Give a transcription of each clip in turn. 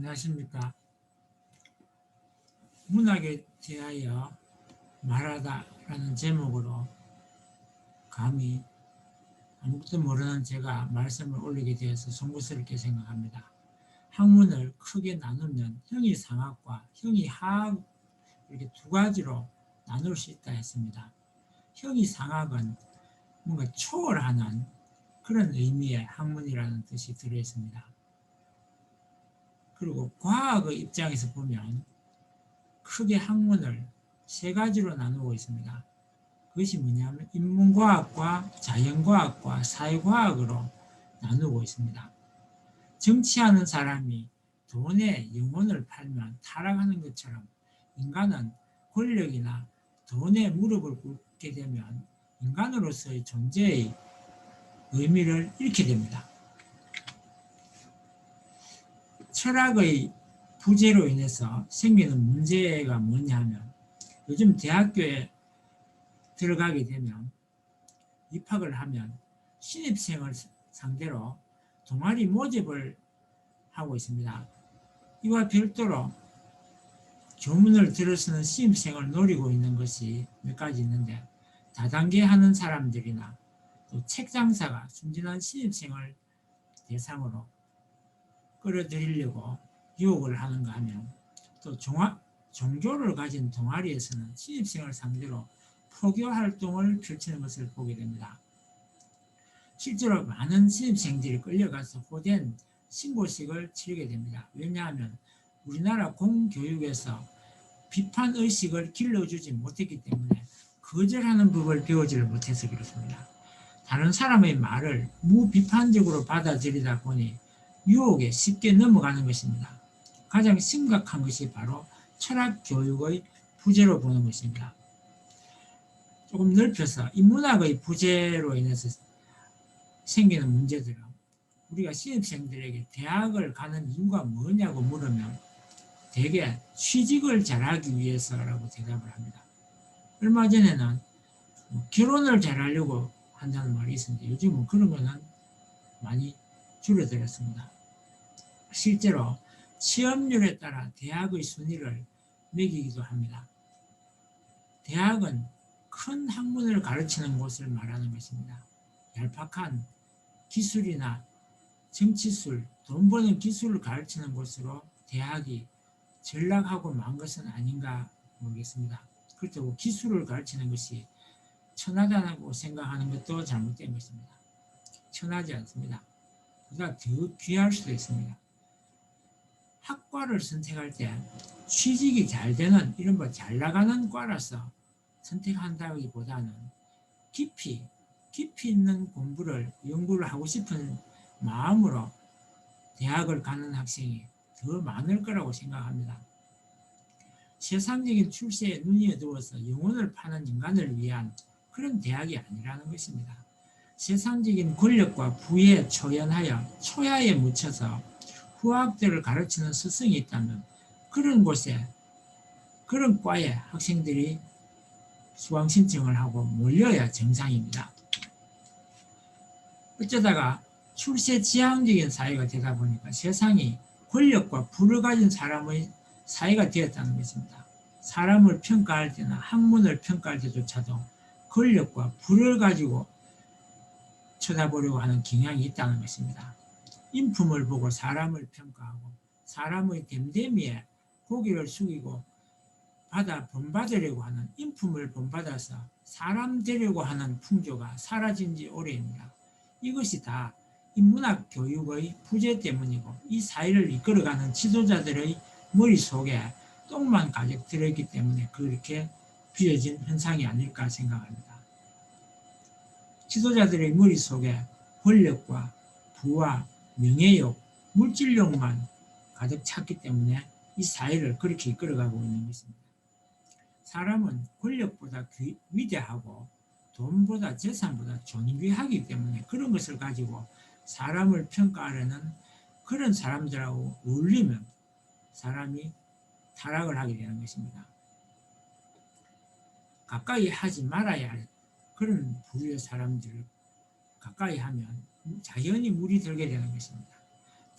안녕하십니까. 문학에 대하여 말하다라는 제목으로 감히 아무것도 모르는 제가 말씀을 올리게 되어서 송구스럽게 생각합니다. 학문을 크게 나누면 형이상학과 형이하학 이렇게 두 가지로 나눌 수 있다 했습니다. 형이상학은 뭔가 초월하는 그런 의미의 학문이라는 뜻이 들어있습니다. 그리고 과학의 입장에서 보면 크게 학문을 세 가지로 나누고 있습니다. 그것이 뭐냐면 인문과학과 자연과학과 사회과학으로 나누고 있습니다. 정치하는 사람이 돈에 영혼을 팔면 타락하는 것처럼 인간은 권력이나 돈에 무릎을 꿇게 되면 인간으로서의 존재의 의미를 잃게 됩니다. 철학의 부재로 인해서 생기는 문제가 뭐냐 하면 요즘 대학교에 들어가게 되면 입학을 하면 신입생을 상대로 동아리 모집을 하고 있습니다. 이와 별도로 교문을 들어 쓰는 신입생을 노리고 있는 것이 몇 가지 있는데 다단계 하는 사람들이나 또 책장사가 순진한 신입생을 대상으로 끌어들이려고 유혹을 하는가 하면 또 종교를 가진 동아리에서는 신입생을 상대로 포교 활동을 펼치는 것을 보게 됩니다. 실제로 많은 신입생들이 끌려가서 호된 신고식을 치르게 됩니다. 왜냐하면 우리나라 공교육에서 비판의식을 길러주지 못했기 때문에 거절하는 법을 배우지를 못해서 그렇습니다. 다른 사람의 말을 무비판적으로 받아들이다 보니 유혹에 쉽게 넘어가는 것입니다. 가장 심각한 것이 바로 철학교육의 부재로 보는 것입니다. 조금 넓혀서 인문학의 부재로 인해서 생기는 문제들은 우리가 신입생들에게 대학을 가는 이유가 뭐냐고 물으면 대개 취직을 잘하기 위해서라고 대답을 합니다. 얼마 전에는 결혼을 잘하려고 한다는 말이 있었는데 요즘은 그런 거는 많이 줄어들었습니다. 실제로 취업률에 따라 대학의 순위를 매기기도 합니다. 대학은 큰 학문을 가르치는 곳을 말하는 것입니다. 얄팍한 기술이나 정치술, 돈 버는 기술을 가르치는 곳으로 대학이 전락하고 만 것은 아닌가 모르겠습니다. 그렇다고 기술을 가르치는 것이 천하다고 생각하는 것도 잘못된 것입니다. 천하지 않습니다. 그보다 더 귀할 수도 있습니다. 학과를 선택할 때 취직이 잘 되는 이른바 잘 나가는 과라서 선택한다기보다는 깊이 있는 공부를 연구를 하고 싶은 마음으로 대학을 가는 학생이 더 많을 거라고 생각합니다. 세상적인 출세에 눈이 어두워서 영혼을 파는 인간을 위한 그런 대학이 아니라는 것입니다. 세상적인 권력과 부에 초연하여 초야에 묻혀서 후학들을 가르치는 스승이 있다면 그런 곳에 그런 과에 학생들이 수강 신청을 하고 몰려야 정상입니다. 어쩌다가 출세 지향적인 사회가 되다 보니까 세상이 권력과 부를 가진 사람의 사회가 되었다는 것입니다. 사람을 평가할 때나 학문을 평가할 때조차도 권력과 부를 가지고 쳐다보려고 하는 경향이 있다는 것입니다. 인품을 보고 사람을 평가하고 사람의 됨됨이에 고개를 숙이고 본받으려고 하는 인품을 본받아서 사람 되려고 하는 풍조가 사라진 지 오래입니다. 이것이 다 인문학 교육의 부재 때문이고 이 사회를 이끌어가는 지도자들의 머릿속에 똥만 가득 들어있기 때문에 그렇게 빚어진 현상이 아닐까 생각합니다. 지도자들의 머릿속에 권력과 부와 명예욕, 물질욕만 가득 찼기 때문에 이 사회를 그렇게 이끌어가고 있는 것입니다. 사람은 권력보다 위대하고 돈보다 재산보다 존귀하기 때문에 그런 것을 가지고 사람을 평가하려는 그런 사람들하고 어울리면 사람이 타락을 하게 되는 것입니다. 가까이 하지 말아야 할 그런 부류의 사람들을 가까이 하면 자연히 물이 들게 되는 것입니다.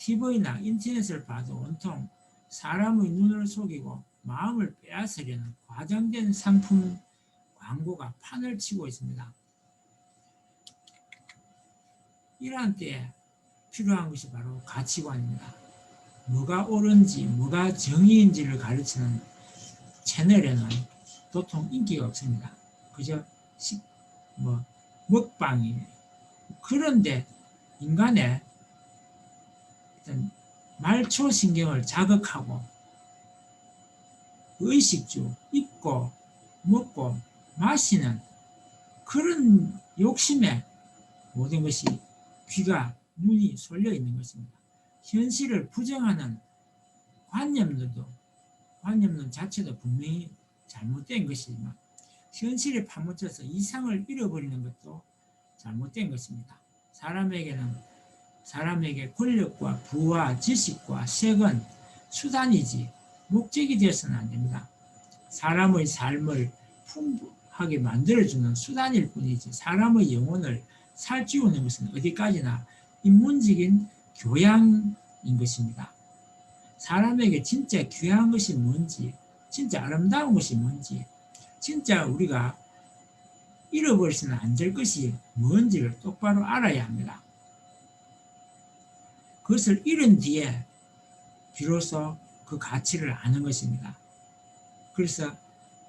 TV나 인터넷을 봐도 온통 사람의 눈을 속이고 마음을 빼앗으려는 과장된 상품 광고가 판을 치고 있습니다. 이러한 때에 필요한 것이 바로 가치관입니다. 뭐가 옳은지 뭐가 정의인지를 가르치는 채널에는 도통 인기가 없습니다. 그저 먹방이에요. 그런데 인간의 어떤 말초신경을 자극하고 의식주, 입고 먹고 마시는 그런 욕심에 모든 것이 귀가 눈이 쏠려 있는 것입니다. 현실을 부정하는 관념 자체도 분명히 잘못된 것이지만 현실에 파묻혀서 이상을 잃어버리는 것도 잘못된 것입니다. 사람에게 권력과 부와 지식과 색은 수단이지 목적이 되어서는 안 됩니다. 사람의 삶을 풍부하게 만들어주는 수단일 뿐이지 사람의 영혼을 살찌우는 것은 어디까지나 인문적인 교양인 것입니다. 사람에게 진짜 귀한 것이 뭔지, 진짜 아름다운 것이 뭔지, 진짜 우리가 잃어버리서는 안 될 것이 뭔지를 똑바로 알아야 합니다. 그것을 잃은 뒤에 비로소 그 가치를 아는 것입니다. 그래서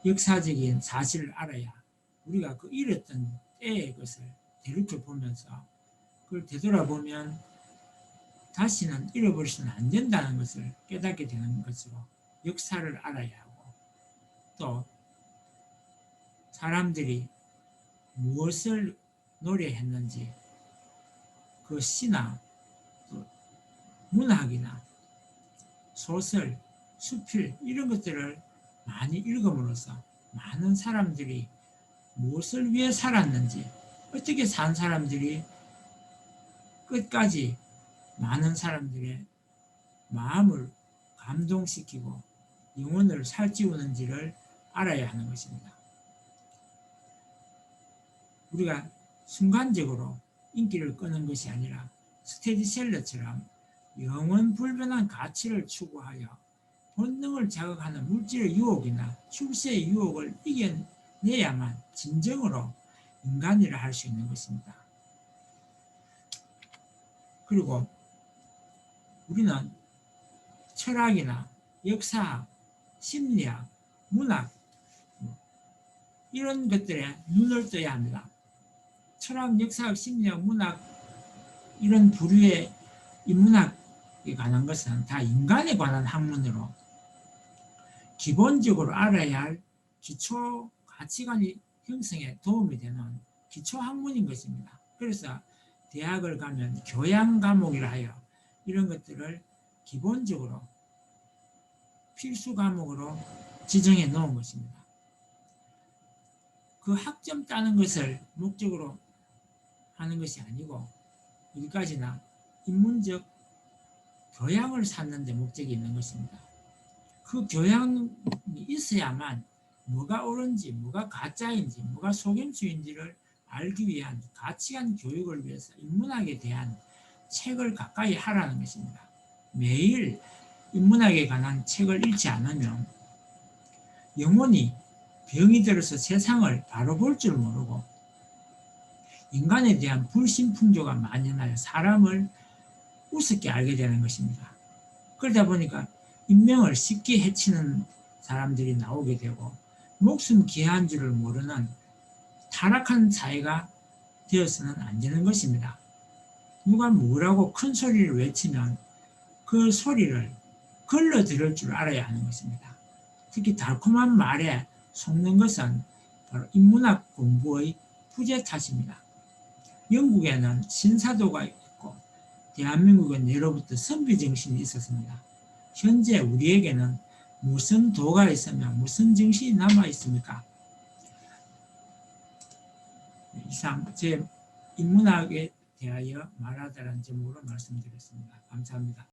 역사적인 사실을 알아야 우리가 그 잃었던 때의 것을 되돌아보면서 그걸 되돌아보면 다시는 잃어버리서는 안 된다는 것을 깨닫게 되는 것으로 역사를 알아야 하고 또 사람들이 무엇을 노래했는지 그 시나 또 문학이나 소설, 수필 이런 것들을 많이 읽음으로써 많은 사람들이 무엇을 위해 살았는지 어떻게 산 사람들이 끝까지 많은 사람들의 마음을 감동시키고 영혼을 살찌우는지를 알아야 하는 것입니다. 우리가 순간적으로 인기를 끄는 것이 아니라 스테디셀러처럼 영원 불변한 가치를 추구하여 본능을 자극하는 물질의 유혹이나 출세의 유혹을 이겨내야만 진정으로 인간이라 할 수 있는 것입니다. 그리고 우리는 철학이나 역사학, 심리학, 문학 이런 것들에 눈을 떠야 합니다. 철학, 역사학, 심리학, 문학 이런 부류의 인문학에 관한 것은 다 인간에 관한 학문으로 기본적으로 알아야 할 기초 가치관의 형성에 도움이 되는 기초 학문인 것입니다. 그래서 대학을 가면 교양 과목이라 하여 이런 것들을 기본적으로 필수 과목으로 지정해 놓은 것입니다. 그 학점 따는 것을 목적으로 하는 것이 아니고 어디까지나 인문적 교양을 쌓는 데 목적이 있는 것입니다. 그 교양이 있어야만 뭐가 옳은지 뭐가 가짜인지 뭐가 속임수인지를 알기 위한 가치관 교육을 위해서 인문학에 대한 책을 가까이 하라는 것입니다. 매일 인문학에 관한 책을 읽지 않으면 영혼이 병이 들어서 세상을 바로 볼 줄 모르고 인간에 대한 불신풍조가 만연하여 사람을 우습게 알게 되는 것입니다. 그러다 보니까 인명을 쉽게 해치는 사람들이 나오게 되고 목숨 귀한 줄을 모르는 타락한 사회가 되어서는 안 되는 것입니다. 누가 뭐라고 큰 소리를 외치면 그 소리를 걸러 들을 줄 알아야 하는 것입니다. 특히 달콤한 말에 속는 것은 바로 인문학 공부의 부재 탓입니다. 영국에는 신사도가 있고 대한민국은 예로부터 선비정신이 있었습니다. 현재 우리에게는 무슨 도가 있으면 무슨 정신이 남아 있습니까? 이상 제 인문학에 대하여 말하다라는 제목으로 말씀드렸습니다. 감사합니다.